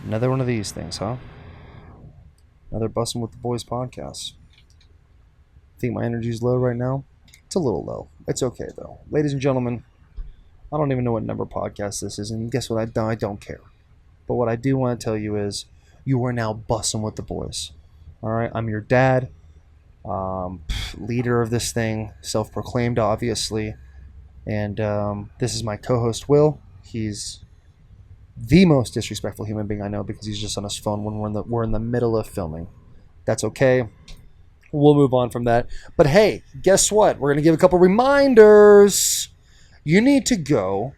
Another one of these things, huh? Another Bussin' with the Boys podcast. I think my energy's low right now. It's a little low. It's okay, though. Ladies and gentlemen, I don't even know what number podcast this is, and guess what? I don't care. But what I do want to tell you is you are now Bussin' with the Boys. All right? I'm your dad, leader of this thing, self-proclaimed, obviously. And this is my co-host, Will. He's the most disrespectful human being I know because he's just on his phone when we're in the middle of filming. That's okay. We'll move on from that. But hey, guess what? We're going to give a couple reminders. You need to go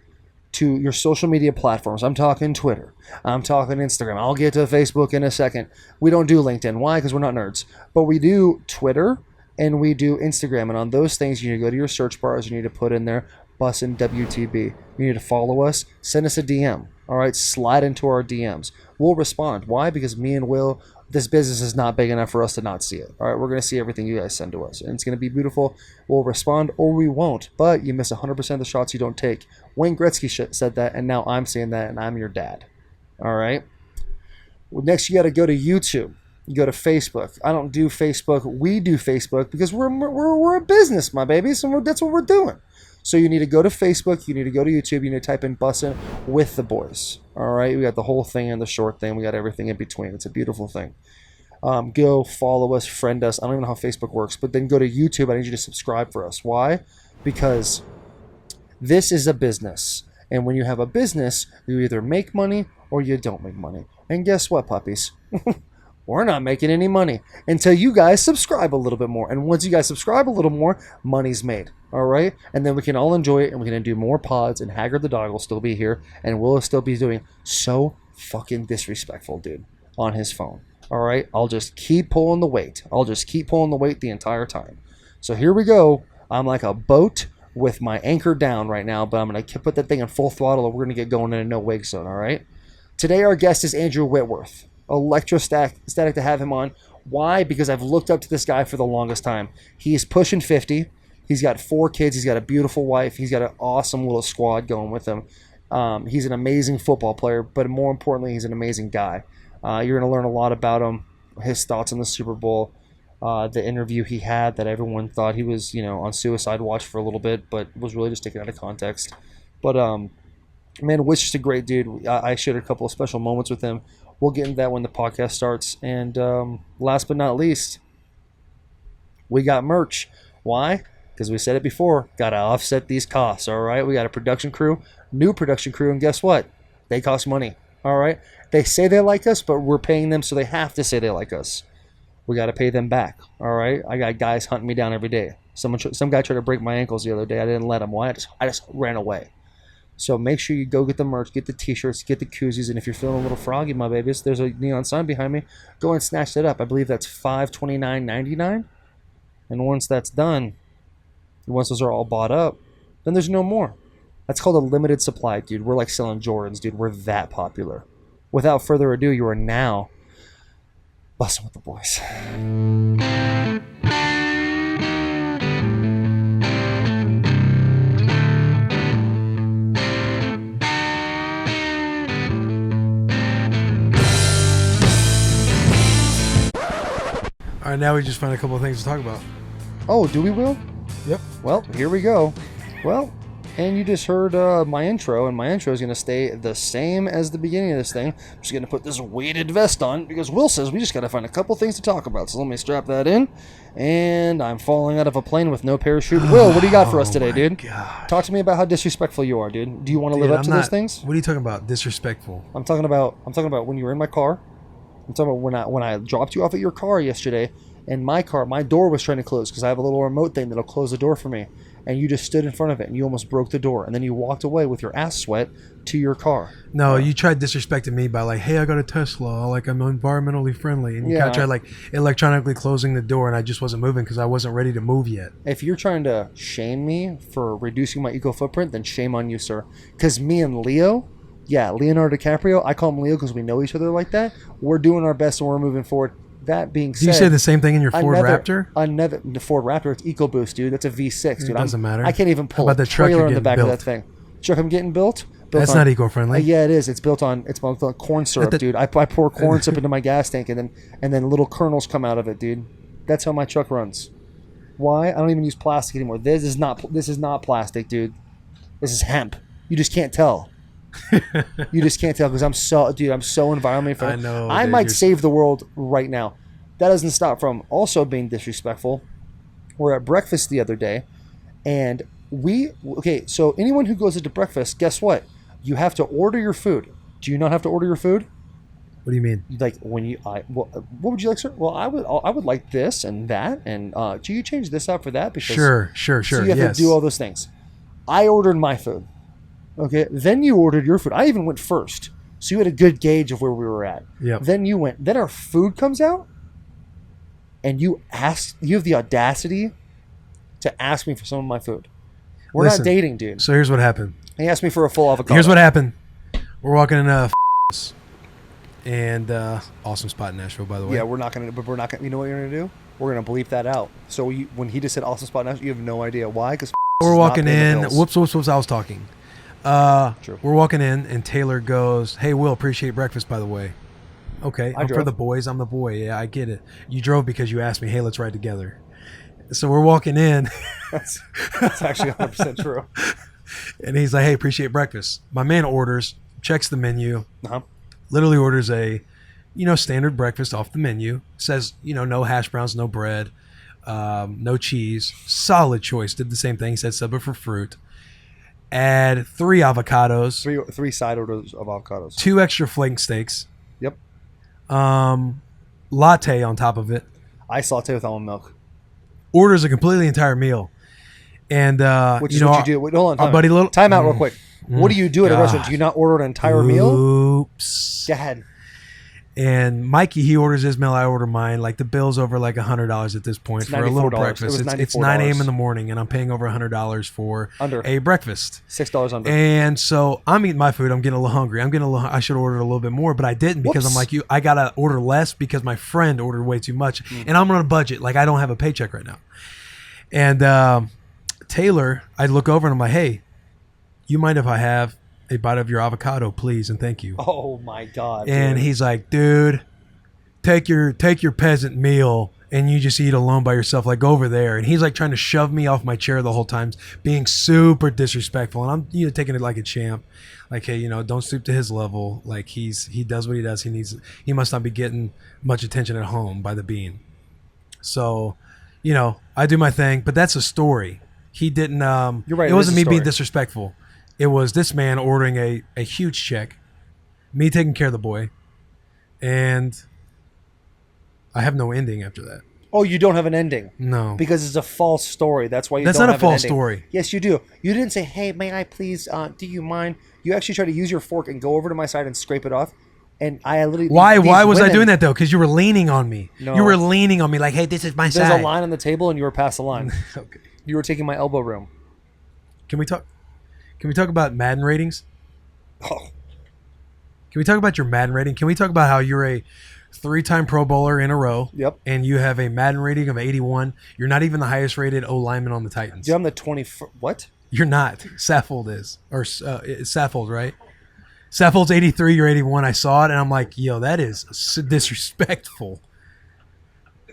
to your social media platforms. I'm talking Twitter. I'm talking Instagram. I'll get to Facebook in a second. We don't do LinkedIn. Why? Because we're not nerds. But we do Twitter and we do Instagram. And on those things, you need to go to your search bars. You need to put in there Bussin' WTB. You need to follow us. Send us a DM. All right? Slide into our DMs. We'll respond. Why? Because me and Will, this business is not big enough for us to not see it. All right? We're going to see everything you guys send to us. And it's going to be beautiful. We'll respond or we won't. But you miss 100% of the shots you don't take. Wayne Gretzky said that, and now I'm saying that, and I'm your dad. All right? Well, next, you got to go to YouTube. You go to Facebook. I don't do Facebook. We do Facebook because we're a business, my babies, and that's what we're doing. So you need to go to Facebook. You need to go to YouTube. You need to type in Bussin' with the Boys. All right? We got the whole thing and the short thing. We got everything in between. It's a beautiful thing. Go follow us, friend us. I don't even know how Facebook works, but then go to YouTube. I need you to subscribe for us. Why? Because this is a business. And when you have a business, you either make money or you don't make money. And guess what, puppies? We're not making any money until you guys subscribe a little bit more. And once you guys subscribe a little more, money's made. All right? And then we can all enjoy it, and we can do more pods, and Haggard the dog will still be here, and we'll still be doing so fucking disrespectful, dude, on his phone. All right? I'll just keep pulling the weight. I'll just keep pulling the weight the entire time. So here we go. I'm like a boat with my anchor down right now, but I'm going to put that thing in full throttle, and we're going to get going in a no-wake zone, all right? Today our guest is Andrew Whitworth. Electrostatic to have him on. Why? Because I've looked up to this guy for the longest time. He's pushing 50. He's got 4 kids. He's got a beautiful wife. He's got an awesome little squad going with him. He's an amazing football player, but more importantly, he's an amazing guy. You're going to learn a lot about him, his thoughts on the Super Bowl, the interview he had that everyone thought he was, on suicide watch for a little bit, but was really just taken out of context. But, man, Witt's just a great dude. I shared a couple of special moments with him. We'll get into that when the podcast starts. And last but not least, we got merch. Why? Because we said it before. Got to offset these costs, all right? We got a production crew, new production crew, and guess what? They cost money, all right? They say they like us, but we're paying them, so they have to say they like us. We got to pay them back, all right? I got guys hunting me down every day. Some guy tried to break my ankles the other day. I didn't let him. Why? I just ran away. So make sure you go get the merch, get the t-shirts, get the koozies, and if you're feeling a little froggy, my babies, there's a neon sign behind me. Go and snatch that up. I believe that's $529.99. And once that's done, once those are all bought up, then there's no more. That's called a limited supply, dude. We're like selling Jordans, dude. We're that popular. Without further ado, you are now Bussin' with the Boys. All right, now we just found a couple of things to talk about. Oh, do we, Will? Yep. Well, here we go. Well, and you just heard my intro, and my intro is going to stay the same as the beginning of this thing. I'm just going to put this weighted vest on because Will says we just got to find a couple things to talk about. So let me strap that in. And I'm falling out of a plane with no parachute. Will, what do you got for us today, dude? God. Talk to me about how disrespectful you are, dude. Do you want to live up to those things? What are you talking about? Disrespectful. I'm talking about when you were in my car. I'm talking about when I dropped you off at your car yesterday, and my door was trying to close because I have a little remote thing that'll close the door for me, and you just stood in front of it and you almost broke the door, and then you walked away with your ass sweat to your car. No, you tried disrespecting me by like, hey, I got a Tesla, like I'm environmentally friendly, and you kind of tried like electronically closing the door, and I just wasn't moving because I wasn't ready to move yet. If you're trying to shame me for reducing my eco footprint, then shame on you, sir. Because me and Leo. Yeah, Leonardo DiCaprio, I call him Leo because we know each other like that. We're doing our best and we're moving forward. That being said... Do you say the same thing in your Ford Raptor? The Ford Raptor, it's EcoBoost, dude. That's a V6, dude. It doesn't matter. I can't even pull How about a the truck trailer you're in the back built? of that thing. Truck I'm getting built? That's not eco-friendly. Yeah, it is. It's built on corn syrup, dude. I pour corn syrup into my gas tank, and then little kernels come out of it, dude. That's how my truck runs. Why? I don't even use plastic anymore. This is not plastic, dude. This is hemp. You just can't tell. You just can't tell because I'm so environmentally friendly. I know. I might save the world right now. That doesn't stop from also being disrespectful. We're at breakfast the other day, and so anyone who goes into breakfast, guess what? You have to order your food. Do you not have to order your food? What do you mean? Like what would you like, sir? Well, I would like this and that, and do you change this out for that? Because sure. So you have to do all those things. I ordered my food. Okay, then you ordered your food. I even went first, so you had a good gauge of where we were at. Yep. Then you went. Then our food comes out, and you have the audacity to ask me for some of my food. We're not dating, dude. So here's what happened. He asked me for a full avocado. Here's what happened. We're walking in and awesome spot in Nashville, by the way. Yeah, we're not gonna. You know what you're gonna do? We're gonna bleep that out. So when he just said awesome spot in Nashville, you have no idea why. Because we're walking in. Whoops! I was talking. True. We're walking in, and Taylor goes, "Hey, Will, appreciate breakfast, by the way." Okay, I'm for the boys. I'm the boy. Yeah, I get it. You drove because you asked me. Hey, let's ride together. So we're walking in. That's actually 100% true. And he's like, "Hey, appreciate breakfast." My man orders, checks the menu, Uh-huh. literally orders a, standard breakfast off the menu. Says, no hash browns, no bread, no cheese. Solid choice. Did the same thing. He said sub it for fruit. Add 3 avocados. Three side orders of avocados. 2 extra flank steaks. Yep. Latte on top of it. I saute with almond milk. Orders a completely entire meal. And which is what you do. Wait, hold on. Buddy, time out real quick. What do you do at a restaurant? Do you not order an entire meal? Oops. Go ahead. And Mikey, he orders his meal. I order mine. Like the bill's over like $100 at this point for a little breakfast. It's 9 a.m. in the morning, and I'm paying over $100 for a breakfast. $6 under. And so I'm eating my food. I'm getting a little hungry. I should order a little bit more, but I didn't because I'm like you. I gotta order less because my friend ordered way too much, and I'm on a budget. Like I don't have a paycheck right now. And Taylor, I look over and I'm like, "Hey, you mind if I have a bite of your avocado, please, and thank you." Oh my God! And he's like, "Dude, take your peasant meal and you just eat alone by yourself, like over there." And he's like trying to shove me off my chair the whole time, being super disrespectful. And I'm taking it like a champ, like, "Hey, don't stoop to his level. Like he does what he does. He must not be getting much attention at home by the bean." So, I do my thing, but that's a story. He didn't. You're right. It wasn't me being disrespectful. It was this man ordering a huge check, me taking care of the boy, and I have no ending after that. Oh, you don't have an ending? No. Because it's a false story. That's why you That's don't not have a an false ending. story. Yes, you do. You didn't say, "Hey, may I please, do you mind?" You actually tried to use your fork and go over to my side and scrape it off. And I literally... Why was I doing that, though? Because you were leaning on me. No. You were leaning on me like, "Hey, this is my side." There's a line on the table and you were past the line. Okay. You were taking my elbow room. Can we talk about Madden ratings? Oh. Can we talk about your Madden rating? Can we talk about how you're a 3-time Pro Bowler in a row? Yep. And you have a Madden rating of 81. You're not even the highest rated O lineman on the Titans. Dude, I'm the 20... What? You're not. Saffold is. Or it's Saffold, right? Saffold's 83, you're 81. I saw it, and I'm like, yo, that is disrespectful.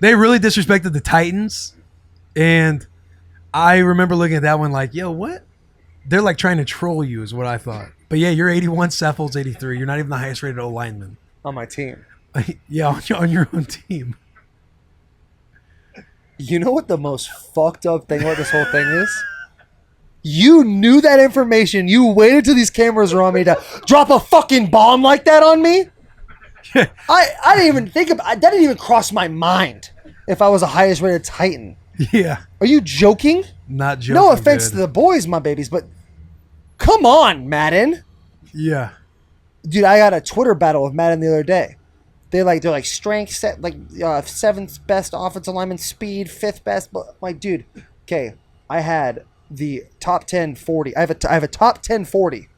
They really disrespected the Titans, and I remember looking at that one like, yo, what? They're like trying to troll you is what I thought. But yeah, you're 81, Saffold's 83. You're not even the highest rated O-lineman. On my team. Yeah, on your own team. You know what the most fucked up thing about this whole thing is? You knew that information. You waited till these cameras were on me to drop a fucking bomb like that on me? I didn't even think about that. Didn't even cross my mind if I was a highest rated Titan. Yeah. Are you joking? Not joking. No offense to the boys, my babies, but come on, Madden. Yeah. Dude, I got a Twitter battle with Madden the other day. They're like strength set, like 7th best offensive lineman, speed 5th best. But like, dude, okay, I had the top 10 40. I have a top 10 40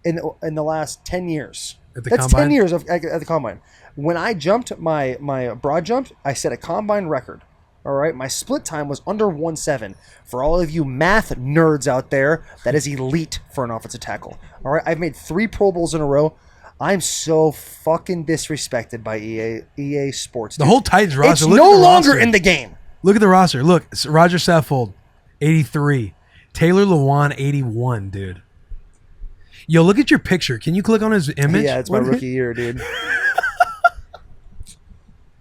in the last 10 years. That's combine? 10 years at the combine. When I jumped my broad jump, I set a combine record All right, my split time was under 1.7. For all of you math nerds out there, that is elite for an offensive tackle. All right, I've made 3 Pro Bowls in a row. I'm so fucking disrespected by EA Sports. The whole Titans roster. It's Look no at the longer roster. in the game. Look at the roster. Look, Roger Saffold, 83. Taylor Lewan, 81, dude. Yo, look at your picture. Can you click on his image? Yeah, it's my rookie year, dude.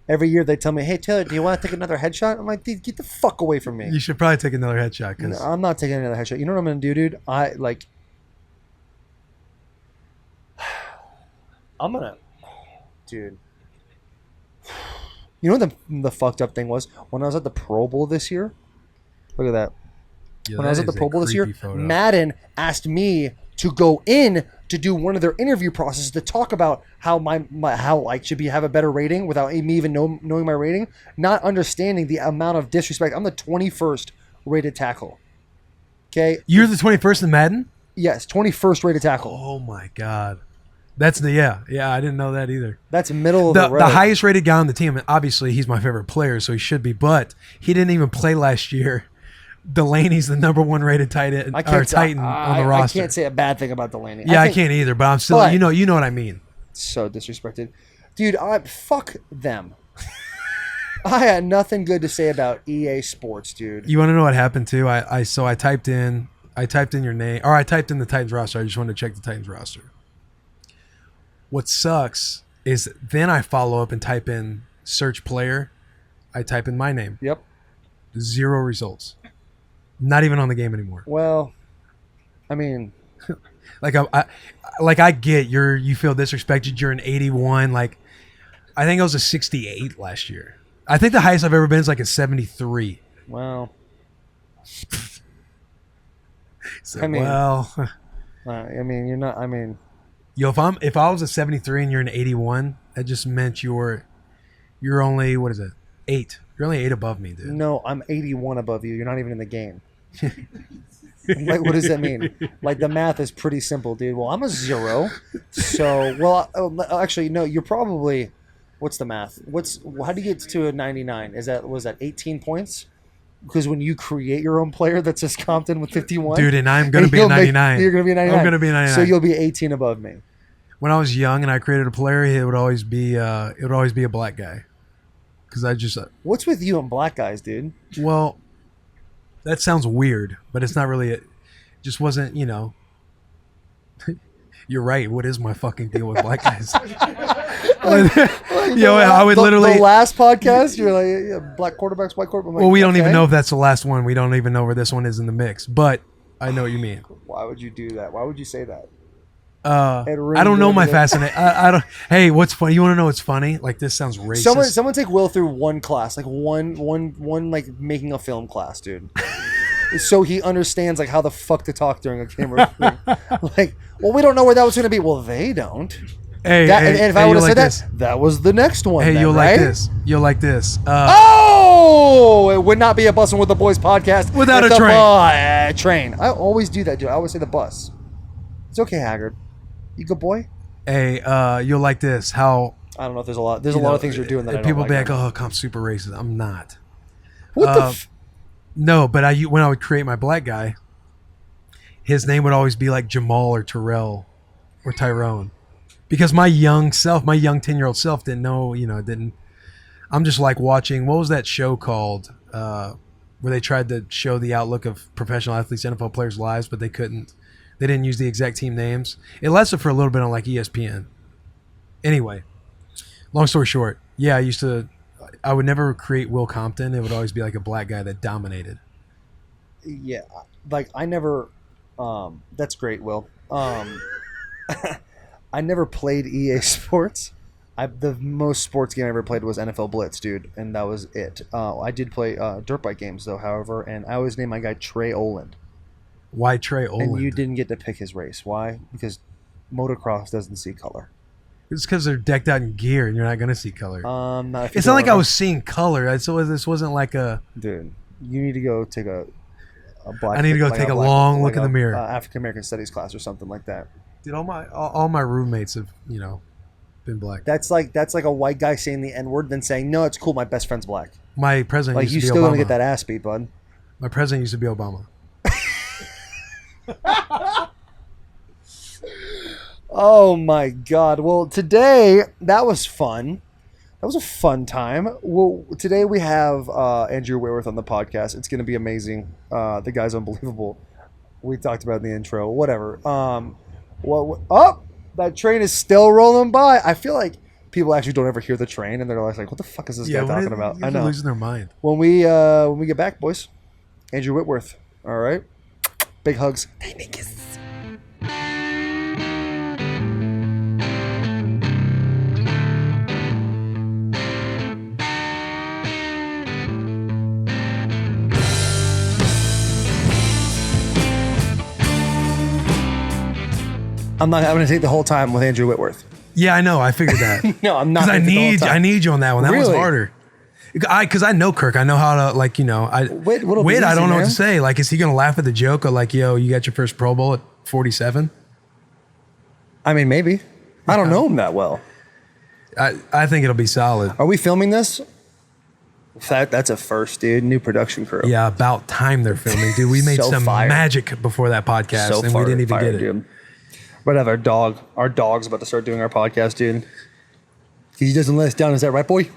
Every year they tell me, "Hey Taylor, do you want to take another headshot?" I'm like, "Dude, get the fuck away from me." You should probably take another headshot. No, Cause I'm not taking another headshot. You know what I'm gonna do, dude? Dude. You know what the fucked up thing was? When I was at the Pro Bowl this year, look at that. yeah, When I was that at the is a Pro Bowl this year, creepy photo. Madden asked me to go in to do one of their interview processes to talk about how how I should have a better rating without me even knowing my rating, not understanding the amount of disrespect. I'm the 21st rated tackle. Okay. You're the 21st in Madden? Yes, 21st rated tackle. Oh my god. That's the yeah. I didn't know that either. That's middle of the road. The highest rated guy on the team, and obviously he's my favorite player, so he should be, but he didn't even play last year. Delaney's the number 1 rated Titan on the roster. I can't say a bad thing about Delaney. Yeah, I can't either, but I'm still you know what I mean. So disrespected. Dude, fuck them. I had nothing good to say about EA Sports, dude. You want to know what happened too? I typed in your name, or I typed in the Titans roster. I just wanted to check the Titans roster. What sucks is then I follow up and type in search player. I type in my name. Yep. 0 results. Not even on the game anymore. Well, I mean, I get you feel disrespected. You're an 81. Like, I think I was a 68 last year. I think the highest I've ever been is like a 73. well, So, I mean- well, I mean, you're not. I mean, yo, if I was a 73 and you're an 81, that just meant you're only, what is it, 8. You're only 8 above me, dude. no, I'm 81 above you. You're not even in the game. Like, what does that mean? Like, the math is pretty simple, dude. Well, I'm a 0. So, actually, no. You're probably. What's the math? How do you get to a 99? Was that 18 points? Because when you create your own player that says Compton with 51, Dude, and I'm gonna be a 99. You're gonna be a 99. I'm gonna be a 99. So you'll be 18 above me. When I was young and I created a player, it would always be a black guy. Because I just What's with you and black guys, dude? well, that sounds weird, but it's not really. It just wasn't, You're right. What is my fucking deal with black guys? I would literally. The last podcast, you're like, yeah, black quarterbacks, white quarterbacks. Well, we don't even know if that's the last one. We don't even know where this one is in the mix. But I know what you mean. Why would you do that? Why would you say that? I don't know my fascination. I don't. Hey, what's funny? You want to know what's funny? Like, this sounds racist. Someone take Will through one class, like one like making a film class, dude. So he understands like how the fuck to talk during a camera. Like, well, we don't know where that was going to be. Well, they don't. Hey, and if I would have said this. that was the next one. Hey, then, you'll right? like this. You'll like this. Oh, it would not be a Bussin' with the Boys podcast Without if a the train. I always do that, dude. I always say the bus. It's okay, Haggard. You good boy? Hey, you'll like this. How I don't know if there's a lot. There's a lot of things you're doing that I don't people like. be like, "Oh, I'm super racist." I'm not. What the? No, but when I would create my black guy, his name would always be like Jamal or Terrell or Tyrone, because my young 10-year-old self didn't know, didn't. I'm just like watching. What was that show called? Where they tried to show the outlook of professional athletes, NFL players' lives, but they couldn't. They didn't use the exact team names. It lasted for a little bit on like ESPN. Anyway, long story short, yeah, I would never create Will Compton. It would always be like a black guy that dominated. Yeah, like I never. That's great, Will. I never played EA Sports. The most sports game I ever played was NFL Blitz, dude, and that was it. I did play dirt bike games though, however, and I always named my guy Trey Oland. Why Trey Oland? And you didn't get to pick his race. Why? Because motocross doesn't see color. It's because they're decked out in gear and you're not going to see color. It's not like I was seeing color. This wasn't like a... Dude, you need to go take a black... I need to go take a long look in the mirror. African American Studies class or something like that. Dude, all my roommates have, been black. That's like a white guy saying the N-word, then saying, "No, it's cool. My best friend's black." My president Like used you to be still Obama. gonna get that ass beat, bud. My president used to be Obama. Oh my God! Well, today that was fun. That was a fun time. Well, today we have Andrew Whitworth on the podcast. It's going to be amazing. The guy's unbelievable. We talked about it in the intro. Whatever. That train is still rolling by. I feel like people actually don't ever hear the train, and they're like, "What the fuck is this guy talking about?" I know. Losing their mind. When we get back, boys, Andrew Whitworth. All right. Big hugs. Baby kisses. I'm going to take the whole time with Andrew Whitworth. Yeah, I know. I figured that. No, I'm not. Because I need you on that one. That Really? one's harder. Because I know Kirk. I know how to, like, Whit, I don't know what to say. Like, is he going to laugh at the joke of, like, yo, you got your first Pro Bowl at 47? I mean, maybe. I don't know him that well. I think it'll be solid. Are we filming this? That's a first, dude. New production crew. Yeah, about time they're filming, dude. We made So some fired. magic before that podcast, and we didn't even get it. Dude. But have our dog's about to start doing our podcast, dude. He doesn't let us down. Is that right, boy?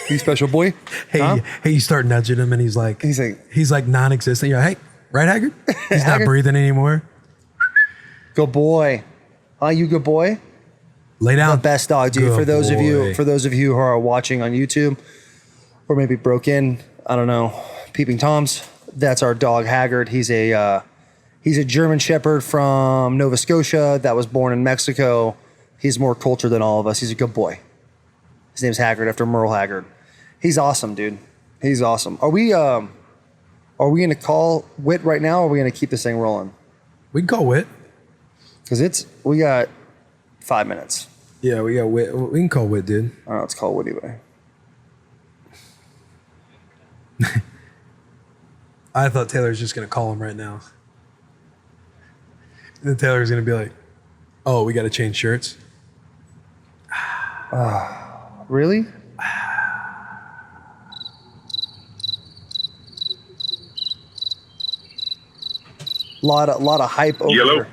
You special boy? Hey, Huh? hey, you start nudging him, and he's like non-existent. You're like, hey, right, Haggard? He's not Haggard? breathing anymore. Good boy. You good boy? Lay down. The best dog, dude. Good For those of boy. you who are watching on YouTube, or maybe broke in, I don't know, peeping toms. That's our dog Haggard. He's a German Shepherd from Nova Scotia that was born in Mexico. He's more cultured than all of us. He's a good boy. His name's Haggard after Merle Haggard. He's awesome, dude. He's awesome. Are we gonna call Whit right now, or are we gonna keep this thing rolling? We can call Whit. Because we got 5 minutes. Yeah, we got Whit. We can call Whit, dude. All right, let's call Whit anyway. I thought Taylor was just going to call him right now. And then Taylor's going to be like, oh, we got to change shirts. Really? Lot of hype over Yellow. here.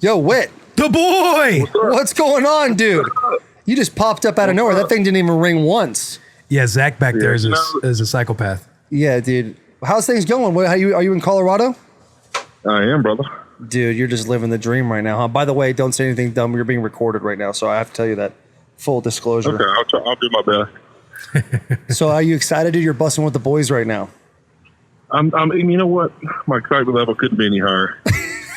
Yo, Whit. The boy! What's going on, dude? You just popped up out of nowhere. That thing didn't even ring once. Yeah, Zach back there is Yeah, is a psychopath. Yeah, dude. How's things going? Are you in Colorado? I am, brother. Dude, you're just living the dream right now, huh? By the way, don't say anything dumb. You're being recorded right now, so I have to tell you that. Full disclosure. Okay, I'll do my best. So are you excited, dude? You're busting with the boys right now. You know what? My excitement level couldn't be any higher.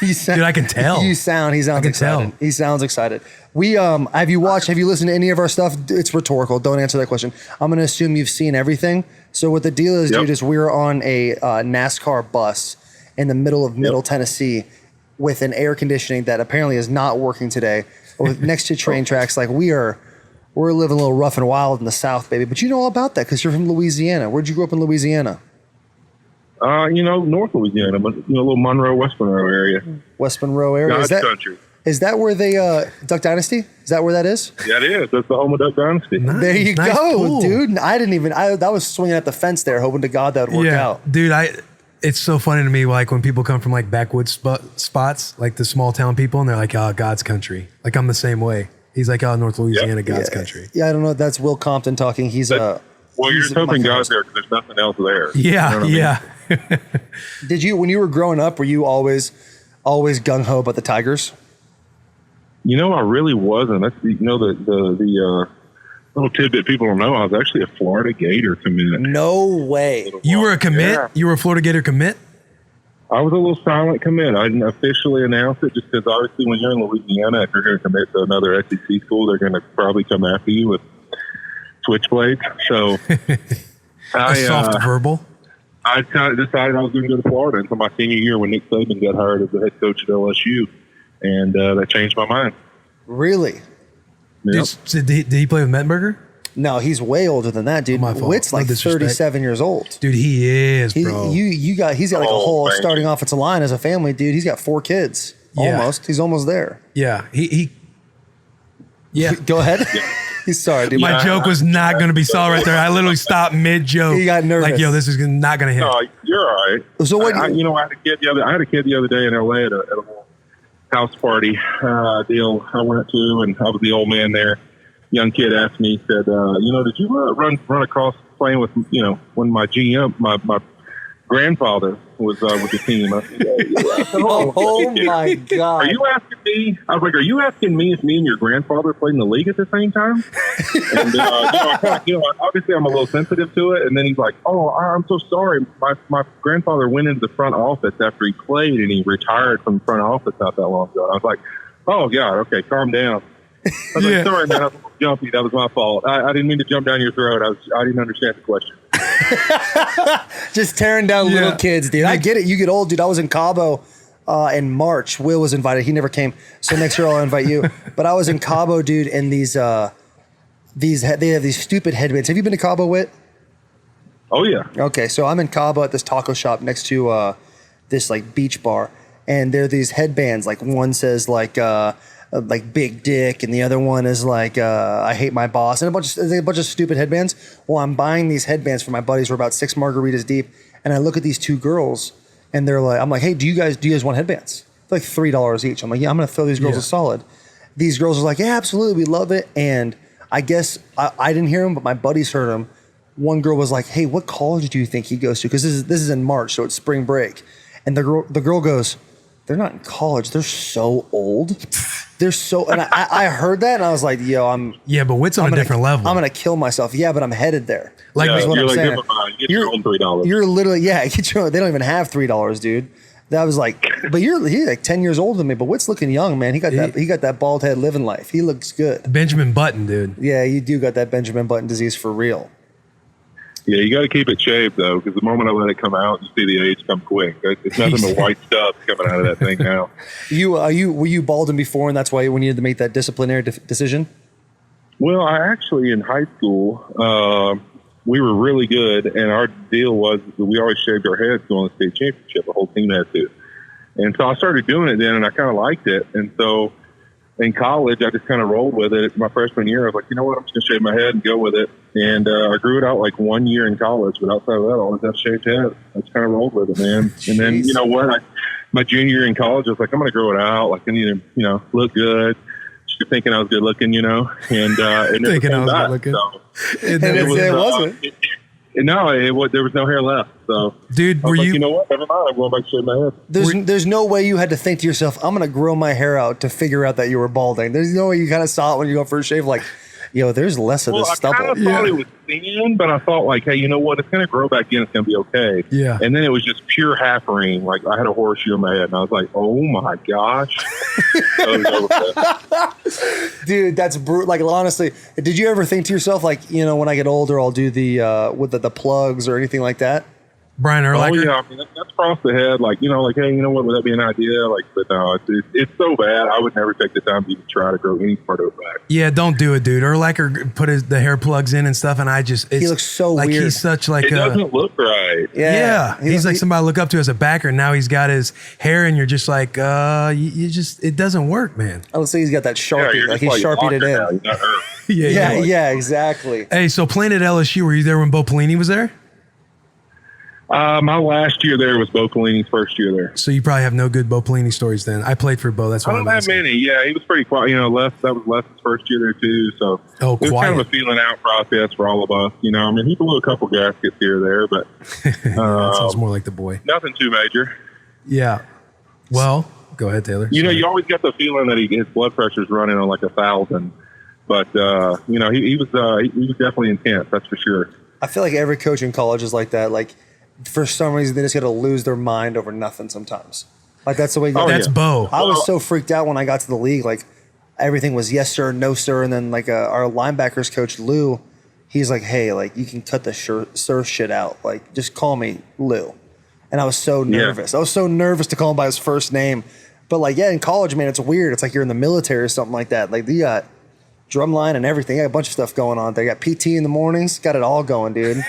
You sound, Dude, I can tell. He sounds can excited. tell. He sounds excited. Have you listened to any of our stuff? It's rhetorical. Don't answer that question. I'm going to assume you've seen everything. So what the deal is, Yep. dude, is we're on a NASCAR bus in the middle of Middle Tennessee with an air conditioning that apparently is not working today, next to train tracks. Like we're living a little rough and wild in the South, baby. But you know all about that because you're from Louisiana. Where'd you grow up in Louisiana? North Louisiana, but a little Monroe, West Monroe area. West Monroe area. God's country. Is that where they Duck Dynasty? Is that where that is? Yeah, it is. That's the home of Duck Dynasty. Nice, There you nice go, pool. dude. I was swinging at the fence there, hoping to God that would work out. Dude, it's so funny to me, like when people come from like backwoods spots, like the small town people, and they're like, oh, God's country. Like I'm the same way. He's like, oh, North Louisiana, God's country. Yeah, I don't know. That's Will Compton talking. He's Well, you're he's just hoping my God's friend. there because there's nothing else there. Yeah, You know what I mean? yeah. Did you, when you were growing up, were you always gung ho about the Tigers? I really wasn't. That's the little tidbit people don't know. I was actually a Florida Gator commit. No way. You were a commit? Yeah. You were a Florida Gator commit? I was a little silent commit. I didn't officially announce it just because obviously when you're in Louisiana, if you're going to commit to another SEC school, they're going to probably come after you with switchblades. So A soft verbal? I kind of decided I was going to go to Florida until my senior year when Nick Saban got hired as the head coach at LSU, and that changed my mind. Really? Yep. Did he play with Mettenberger? No, he's way older than that, dude. My fault. Witt's like No disrespect. 37 years old. Dude, he is, He's bro. got like a Oh, whole man. starting offensive line as a family, dude. He's got 4 kids. Yeah. Almost. He's almost there. Yeah, he Yeah. Go ahead. He's sorry, dude. My joke was not going to be solid right there. I literally stopped mid-joke. He got nervous. Like, yo, this is not going to hit. No, you're all right. So what? I had a kid the other day in LA at a little house party deal I went to, and I was the old man there. Young kid asked me, he said, did you run across playing with, when my GM, my grandfather was with the team? I said, yeah. I said, Oh my God. Are you asking me? I was like, are you asking me if me and your grandfather played in the league at the same time? And, obviously I'm a little sensitive to it. And then he's like, oh, I'm so sorry. My grandfather went into the front office after he played, and he retired from the front office not that long ago. And I was like, oh, God, okay, calm down. I was like, sorry, man, I was a little jumpy. That was my fault. I didn't mean to jump down your throat. I didn't understand the question. Just tearing down little kids, dude. I get it. You get old, dude. I was in Cabo in March. Will was invited. He never came. So next year I'll invite you. But I was in Cabo, dude, and they have these stupid headbands. Have you been to Cabo, Whit? Oh, yeah. Okay, so I'm in Cabo at this taco shop next to this like beach bar, and there are these headbands. Like one says like big dick, and the other one is like I hate my boss, and a bunch of stupid headbands. Well, I'm buying these headbands for my buddies. We're about 6 margaritas deep, and I look at these 2 girls, and I'm like, hey, do you guys want headbands? They're like $3 each. I'm like, yeah, I'm gonna throw these girls a solid. These girls are like, yeah, absolutely, we love it. And I guess I didn't hear them, but my buddies heard them. One girl was like, hey, what college do you think he goes to? Because this is in March, so it's spring break. And the girl goes, they're not in college. They're so old. They're so, and I heard that, and I was like, yo, Yeah, but Whit's on a different level. I'm gonna kill myself. Yeah, but I'm headed there. Like, that's what you're I'm like, saying. never mind. Get your own $3. You're literally, get your own. They don't even have $3, dude. That was like, but he's like 10 years older than me. But Whit's looking young, man. He got that bald head living life. He looks good. Benjamin Button, dude. Yeah, you do got that Benjamin Button disease for real. Yeah, you got to keep it shaved, though, because the moment I let it come out, you see the age come quick. It's nothing but white stuff coming out of that thing now. Were you balding before, and that's why we needed to make that disciplinary decision? Well, I actually, in high school, we were really good, and our deal was that we always shaved our heads going to the state championship. The whole team had to. And so I started doing it then, and I kind of liked it. And so in college, I just kind of rolled with it. My freshman year, I was like, you know what, I'm just going to shave my head and go with it. And I grew it out like 1 year in college, but outside of that, I always had shaved head. I just kind of rolled with it, man. And then, you know what, my junior year in college, I was like, I'm going to grow it out. Like, I need to, look good. Just thinking I was good looking, and thinking I was good looking. So, And it wasn't. There was no hair left. So, dude, I was like, you know what? Never mind. I'm going back to shave my head. There's no way you had to think to yourself, I'm going to grow my hair out to figure out that you were balding. There's no way you kind of saw it when you go for a shave, like, yo, there's less of this stubble. I kind of thought it was thin, but I thought, like, hey, you know what? It's going to grow back in. It's going to be okay. Yeah. And then it was just pure half-ring. Like, I had a horseshoe in my head, and I was like, oh, my gosh. Dude, that's brutal. Like, honestly, did you ever think to yourself, like, when I get older, I'll do with the plugs or anything like that? Brian Urlacher? Oh, yeah. I mean, that's across the head. Like, hey, you know what? Would that be an idea? Like, but no, it's so bad. I would never take the time to even try to grow any part of it back. Yeah, don't do it, dude. Urlacher put the hair plugs in and stuff, and he looks so like weird. He's such like it doesn't look right. Yeah. He's like somebody I look up to as a backer. Now he's got his hair, and you're just like, it doesn't work, man. I would say he's got that Sharpie. Like he's Sharpied it in. Yeah, exactly. Hey, so playing at LSU, were you there when Bo Pelini was there? My last year there was Bo Pelini's first year there. So you probably have no good Bo Pelini stories then. I played for Bo. That's why I don't have many. Yeah, he was pretty quiet. That was Les's first year there too. So it was kind of a feeling out process for all of us. He blew a couple gaskets here or there, but that sounds more like the boy. Nothing too major. Yeah. Well, go ahead, Taylor. You always get the feeling that his blood pressure's running on like 1,000. But he was definitely intense. That's for sure. I feel like every coach in college is like that. Like, for some reason, they just got to lose their mind over nothing sometimes. Like, that's the way. That's Bo. I was so freaked out when I got to the league. Like, everything was yes, sir, no, sir. And then, like, our linebackers coach, Lou, he's like, hey, like, you can cut the sir shit out. Like, just call me Lou. And I was so nervous. I was so nervous to call him by his first name. But, like, in college, man, it's weird. It's like you're in the military or something like that. Like, you got drumline and everything. You got a bunch of stuff going on. They got PT in the mornings. Got it all going, dude.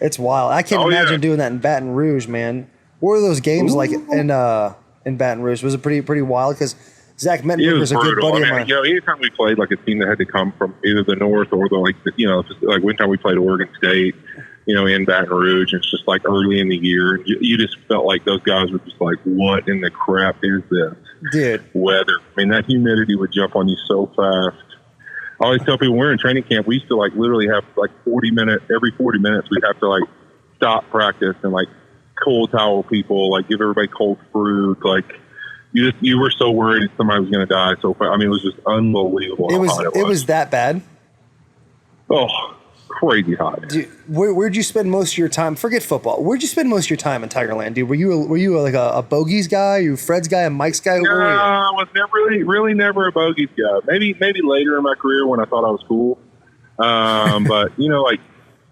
It's wild. I can't imagine doing that in Baton Rouge, man. What were those games like in Baton Rouge? Was it pretty wild? Because Zach It Mettenberger's was a good brutal. buddy I of mean, mine. you know, anytime we played like a team that had to come from either the north or the just like one time we played Oregon State, in Baton Rouge, and it's just like early in the year, and you just felt like those guys were just like, what in the crap is this? Dude. Weather. I mean, that humidity would jump on you so fast. I always tell people when we're in training camp, we used to like literally have like every 40 minutes, we'd have to like stop practice and like cold towel people, like give everybody cold fruit. Like you were so worried somebody was going to die. So I mean, it was just unbelievable. It was that bad. Oh, crazy hot. Dude, where'd you spend most of your time? Forget football. Where'd you spend most of your time in Tigerland, dude? Were you like a Bogies guy? You Fred's guy? A Mike's guy? No, I was never really never a Bogies guy. Maybe later in my career when I thought I was cool. But like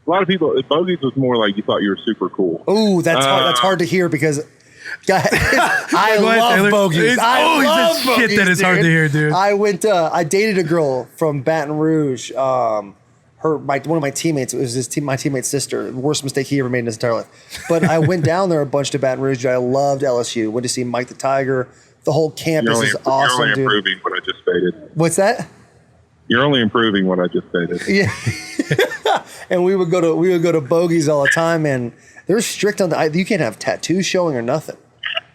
a lot of people, Bogies was more like you thought you were super cool. Oh, that's hard. That's hard to hear because. Guys, I love bogeys. I love shit that is hard to hear, dude. I dated a girl from Baton Rouge. One of my teammates. It was my teammate's sister. The worst mistake he ever made in his entire life. But I went down there a bunch to Baton Rouge. I loved LSU. Went to see Mike the Tiger. The whole campus is awesome, You're only dude. improving what I just stated. What's that? You're only improving what I just stated. Yeah. And we would go to bogeys all the time, and they're strict on you can't have tattoos showing or nothing.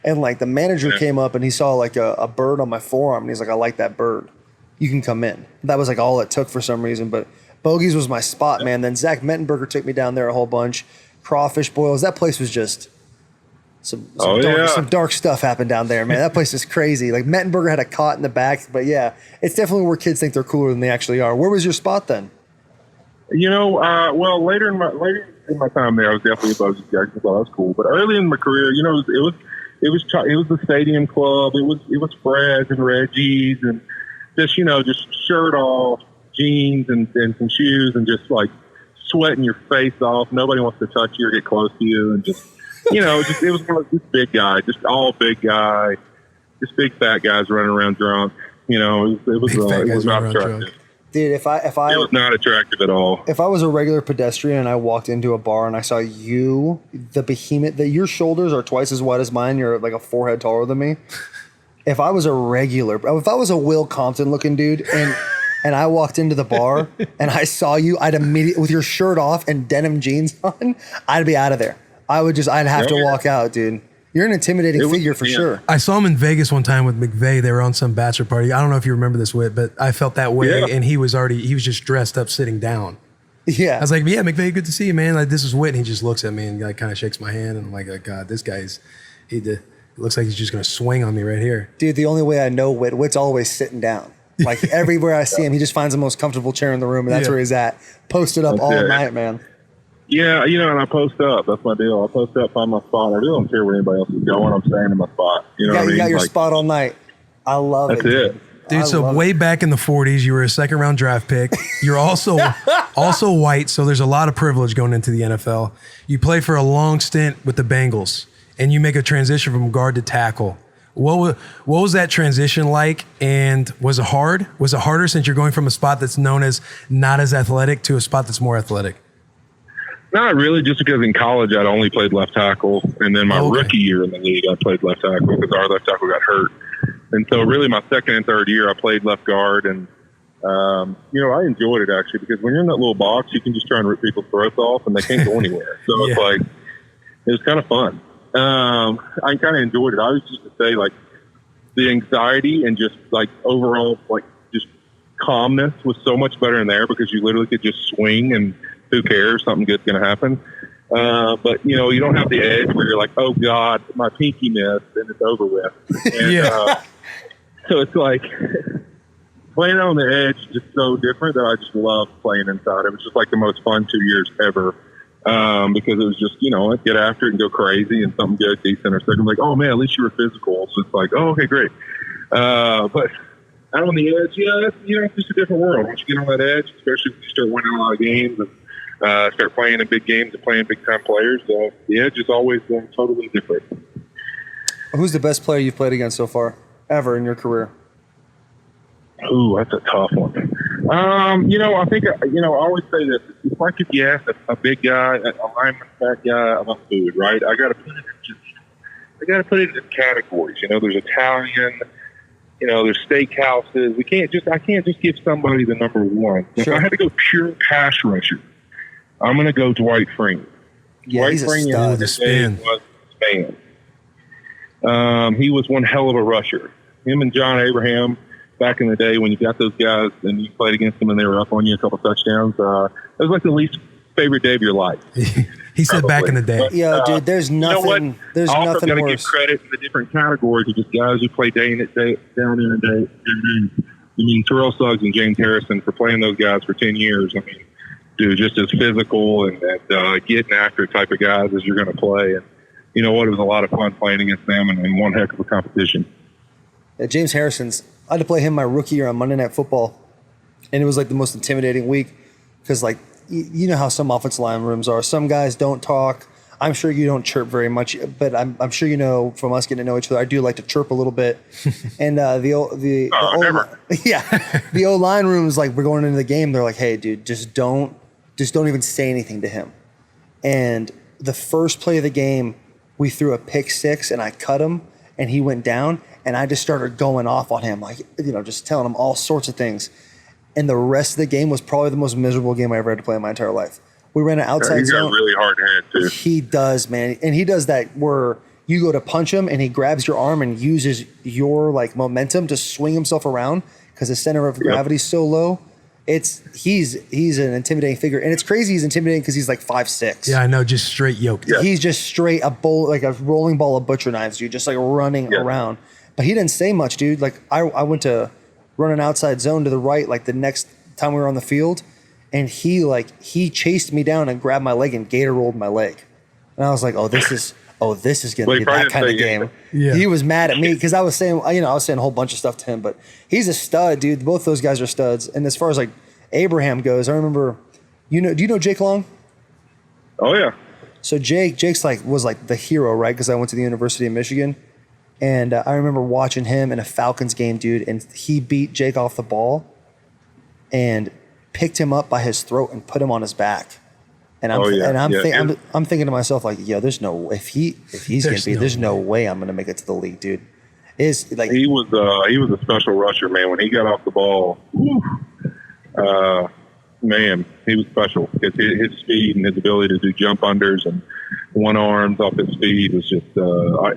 And like the manager came up and he saw like a bird on my forearm and he's like, I like that bird. You can come in. That was like all it took for some reason. But bogeys was my spot, man. Then Zach Mettenberger took me down there a whole bunch. Crawfish boils. That place was just some dark stuff happened down there, man. That place is crazy. Like Mettenberger had a cot in the back, but yeah, it's definitely where kids think they're cooler than they actually are. Where was your spot then? Well, later in my time there, I was definitely a Bogies guy because I thought I was cool. But early in my career, it was the Stadium Club. It was Fred's and Reggie's and just shirt off, jeans and some shoes and just like sweating your face off. Nobody wants to touch you or get close to you and just it was one of this big guy, just all big guy, just big fat guys running around drunk. It was not attractive. Dude, if I it was not attractive at all. If I was a regular pedestrian and I walked into a bar and I saw you, the behemoth, that your shoulders are twice as wide as mine, you're like a forehead taller than me. If I was a Will Compton looking dude and I walked into the bar and I saw you, I'd immediately, with your shirt off and denim jeans on, I'd be out of there. I'd have to walk out, dude. You're an intimidating figure for sure. I saw him in Vegas one time with McVay. They were on some bachelor party. I don't know if you remember this, Whit, but I felt that way. Yeah. And he was just dressed up sitting down. Yeah. I was like, yeah, McVay, good to see you, man. Like, this is Whit. And he just looks at me and like kind of shakes my hand. And I'm like, oh, God, this guy's, it looks like he's just going to swing on me right here. Dude, the only way I know Whit's always sitting down. Like everywhere I see him, he just finds the most comfortable chair in the room. And that's where he's at. Posted up all night, man. Yeah, and I post up. That's my deal. I post up, find my spot. I really don't care where anybody else is going. I'm staying in my spot. You know what I mean? You got your spot all night. I love it. That's it. Dude, so way back in the 40s, you were a second round draft pick. You're also white, so there's a lot of privilege going into the NFL. You play for a long stint with the Bengals, and you make a transition from guard to tackle. What was that transition like, and was it hard? Was it harder since you're going from a spot that's known as not as athletic to a spot that's more athletic? Not really, just because in college I'd only played left tackle, and then my rookie year in the league I played left tackle because our left tackle got hurt. And so really my second and third year I played left guard, and I enjoyed it actually because when you're in that little box you can just try and rip people's throats off and they can't go anywhere. So it's like it was kind of fun. I kind of enjoyed it. I always used to say like the anxiety and just like overall like just calmness was so much better in there because you literally could just swing and who cares? Something good's going to happen. But, you don't have the edge where you're like, oh, God, my pinky missed and it's over with. And, so it's like playing on the edge is just so different that I just love playing inside. It was just like the most fun 2 years ever because it was just, I'd get after it and go crazy and something good, decent or second. Like, oh, man, at least you were physical. So it's like, oh, okay, great. But out on the edge, it's just a different world. Once you get on that edge, especially if you start winning a lot of games and start playing in big games and playing big-time players, the edge is always totally different. Who's the best player you've played against so far, ever in your career? Ooh, that's a tough one. I think, I always say this. It's like if you ask a big guy, a lineman, fat guy about food, right? I got to put it in categories. There's Italian, there's steakhouses. I can't just give somebody the number one. Sure. If I had to go pure pass rusher, I'm going to go Dwight Freeney. Yeah, he's a stud. The spin. Was man. He was one hell of a rusher. Him and John Abraham, back in the day when you got those guys and you played against them and they were up on you a couple touchdowns, it was like the least favorite day of your life. He said back in the day. Yo, dude, there's nothing. There's I also nothing got to worse. give credit to the different categories of just guys who play down in and day. I mean, Terrell Suggs and James Harrison for playing those guys for 10 years. I mean, dude, just as physical and getting after type of guys as you're going to play. And you know what? It was a lot of fun playing against them and one heck of a competition. Yeah, James Harrison's. I had to play him my rookie year on Monday Night Football, and it was like the most intimidating week because, like, you know how some offensive line rooms are. Some guys don't talk. I'm sure you don't chirp very much, but I'm sure you know from us getting to know each other. I do like to chirp a little bit, and the O line room is like we're going into the game. They're like, hey, dude, just don't even say anything to him. And the first play of the game, we threw a pick six, and I cut him, and he went down, and I just started going off on him, like, just telling him all sorts of things. And the rest of the game was probably the most miserable game I ever had to play in my entire life. We ran an outside zone. He's got a really hard hand, too. He does, man. And he does that where you go to punch him and he grabs your arm and uses your like momentum to swing himself around because the center of gravity is so low. He's an intimidating figure. And it's crazy he's intimidating because he's like 5'6". Yeah, I know, just straight yoked. Yeah. He's just straight like a rolling ball of butcher knives, dude, just like running around. But he didn't say much, dude. Like I went to run an outside zone to the right like the next time we were on the field. And he chased me down and grabbed my leg and gator rolled my leg. And I was like, this is going to be that kind of game. Yeah. He was mad at me because I was saying a whole bunch of stuff to him, but he's a stud, dude. Both those guys are studs. And as far as like Abraham goes, I remember, do you know Jake Long? Oh yeah. So Jake's was the hero, right? Because I went to the University of Michigan. And I remember watching him in a Falcons game, dude, and he beat Jake off the ball and picked him up by his throat and put him on his back. And I'm thinking to myself like, there's no if he's gonna be, there's no way I'm gonna make it to the league, dude. He was a special rusher, man. When he got off the ball, man, he was special. His speed and his ability to do jump unders and one arms off his speed was just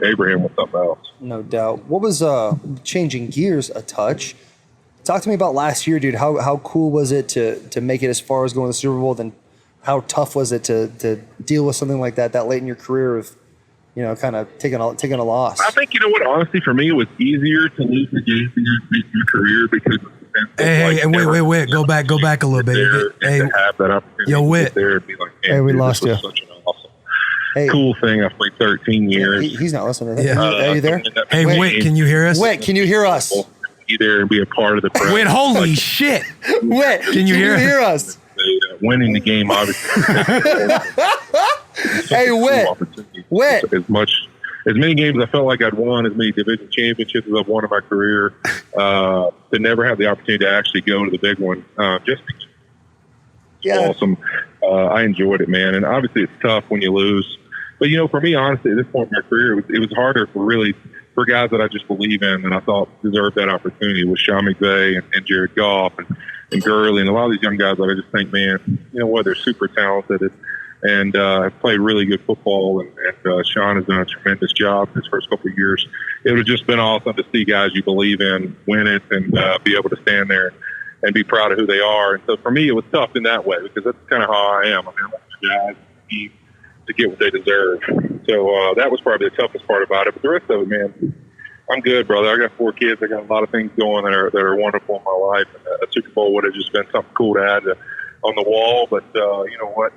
Abraham was something else. No doubt. What was changing gears a touch? Talk to me about last year, dude. How cool was it to make it as far as going to the Super Bowl? Then how tough was it to deal with something like that late in your career with, kind of taking a loss? I think, honestly, for me, it was easier to lose the game than your career because wait. Go back a little bit. Hey, to have that opportunity yo, Whit. there and be like, hey, we lost you. Such an awesome, cool thing. I played 13 years. He's not listening. Yeah. Are you there? Hey, Whit, can you hear us? Whit, can you hear us? Be there and be a part of the press. Whit, holy shit! Whit, can you hear us? Winning the game, obviously. Hey, Whit. As many games I felt like I'd won, as many division championships as I've won in my career, to never have the opportunity to actually go to the big one, awesome. I enjoyed it, man. And obviously it's tough when you lose. But, for me, honestly, at this point in my career, it was harder for guys that I just believe in and I thought deserved that opportunity with Sean McVay and Jared Goff and Gurley and a lot of these young guys that I just think, man, you know what, they're super talented and have played really good football and Sean has done a tremendous job his first couple of years. It would have just been awesome to see guys you believe in win it and be able to stand there and be proud of who they are. And so for me, it was tough in that way because that's kind of how I am. I want the guys to get what they deserve. So that was probably the toughest part about it. But the rest of it, man, I'm good, brother. I got 4 kids. I got a lot of things going that are wonderful in my life. And a Super Bowl would have just been something cool to add on the wall. But you know what?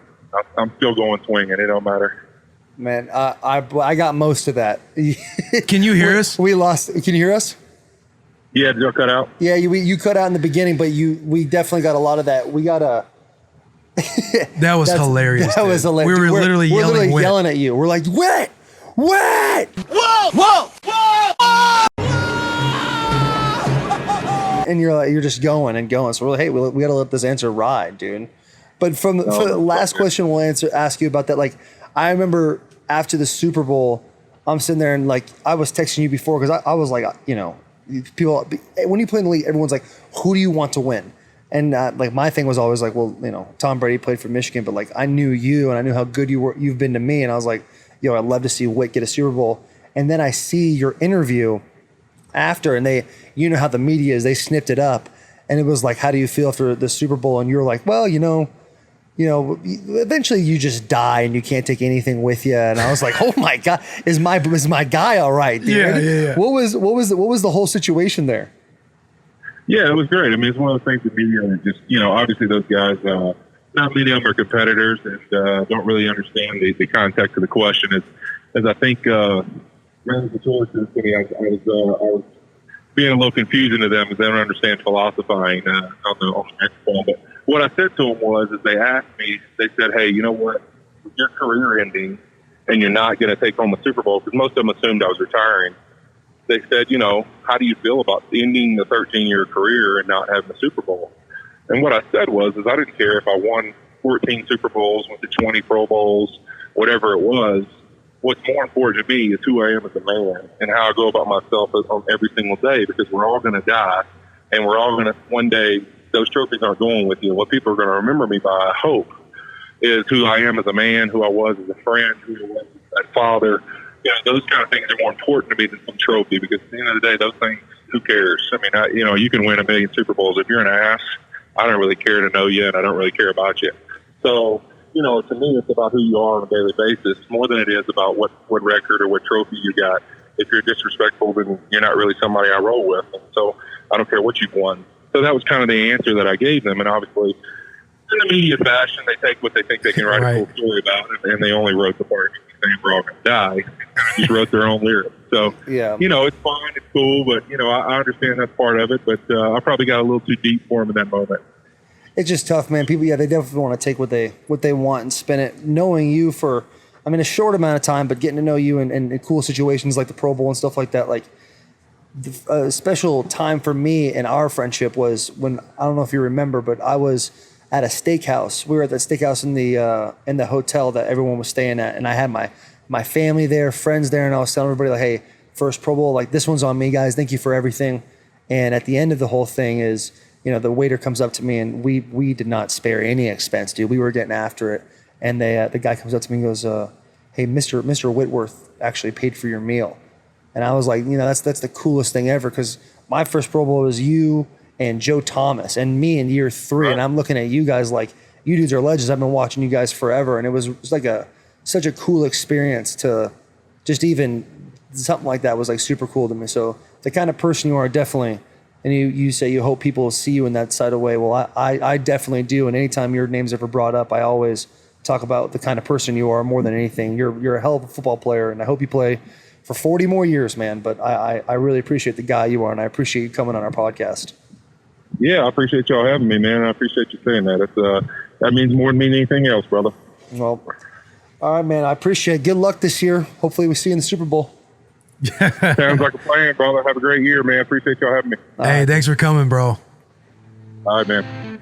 I'm still going swinging. It don't matter. Man, I got most of that. Can you hear us? We lost. Can you hear us? Yeah, did you cut out? Yeah, you cut out in the beginning, but we definitely got a lot of that. We got a. That was hilarious. That was hilarious. We were literally yelling at you. We're like, Whit! Whoa! And you're just going and going. So we're like, hey, we got to let this answer ride, dude. But for the last question, we'll ask you about that. Like, I remember after the Super Bowl, I'm sitting there and like I was texting you before because I was like, people, when you play in the league, everyone's like, who do you want to win? And like my thing was always like, well, you know, Tom Brady played for Michigan, but like I knew you and I knew how good you've been to me, and I was like, yo, I'd love to see Whit get a Super Bowl. And then I see your interview after, and you know how the media is, they snipped it up, and it was like, how do you feel after the Super Bowl? And you were like, well, you know, eventually you just die and you can't take anything with you. And I was like, oh my God, is my guy all right, dude? Yeah. What was the whole situation there? Yeah, it was great. I mean, it's one of those things that media just, you know, obviously those guys, not many of them are competitors and don't really understand the context of the question. As I think Rand Couture said to me, I was being a little confusing to them because they don't understand philosophizing on the microphone. But what I said to them was, is they asked me, they said, hey, you know what, with your career ending and you're not going to take home a Super Bowl, because most of them assumed I was retiring. They said, you know, how do you feel about ending the 13-year career and not having a Super Bowl? And what I said was, is I didn't care if I won 14 Super Bowls, went to 20 Pro Bowls, whatever it was. What's more important to me is who I am as a man and how I go about myself on every single day, because we're all going to die, and we're all going to, one day, those trophies aren't going with you. What people are going to remember me by, I hope, is who I am as a man, who I was as a friend, who I was as a father. You know, those kind of things are more important to me than some trophy, because at the end of the day, those things, who cares? I mean, you know, you can win a million Super Bowls. If you're an ass, I don't really care to know you, and I don't really care about you. So, you know, to me, it's about who you are on a daily basis more than it is about what record or what trophy you got. If you're disrespectful, then you're not really somebody I roll with. And so I don't care what you've won. So that was kind of the answer that I gave them. And obviously, in the media fashion, they take what they think they can write a cool story about it, and they only wrote the part saying we're all going to die. They kind of just wrote their own lyrics. So, yeah, you know, it's fine, it's cool, but, you know, I understand that's part of it, but I probably got a little too deep for them in that moment. It's just tough, man. People, they definitely want to take what they want and spin it. Knowing you for, I mean, a short amount of time, but getting to know you in cool situations like the Pro Bowl and stuff like that, like, a special time for me and our friendship was when, I don't know if you remember, but I was at a steakhouse. We were at that steakhouse in the hotel that everyone was staying at, and I had my family there, friends there, and I was telling everybody like, hey, first Pro Bowl, like, this one's on me, guys. Thank you for everything. And at the end of the whole thing is, you know, the waiter comes up to me, and we did not spare any expense, dude. We were getting after it, and the guy comes up to me and goes, hey, Mr. Whitworth actually paid for your meal. And I was like, you know, that's the coolest thing ever, because my first Pro Bowl was you and Joe Thomas and me in year 3, and I'm looking at you guys like, you dudes are legends. I've been watching you guys forever, and it was like such a cool experience to just even something like that was like super cool to me. So the kind of person you are, definitely, and you say you hope people see you in that side of way. Well, I definitely do, and anytime your name's ever brought up, I always talk about the kind of person you are more than anything. You're a hell of a football player, and I hope you play for 40 more years, man. But I really appreciate the guy you are, and I appreciate you coming on our podcast. Yeah, I appreciate y'all having me, man. I appreciate you saying that. That means more than anything else, brother. Well, all right, man. I appreciate it. Good luck this year. Hopefully we see you in the Super Bowl. Sounds like a plan, brother. Have a great year, man. Appreciate y'all having me. Hey, thanks for coming, bro. All right, man.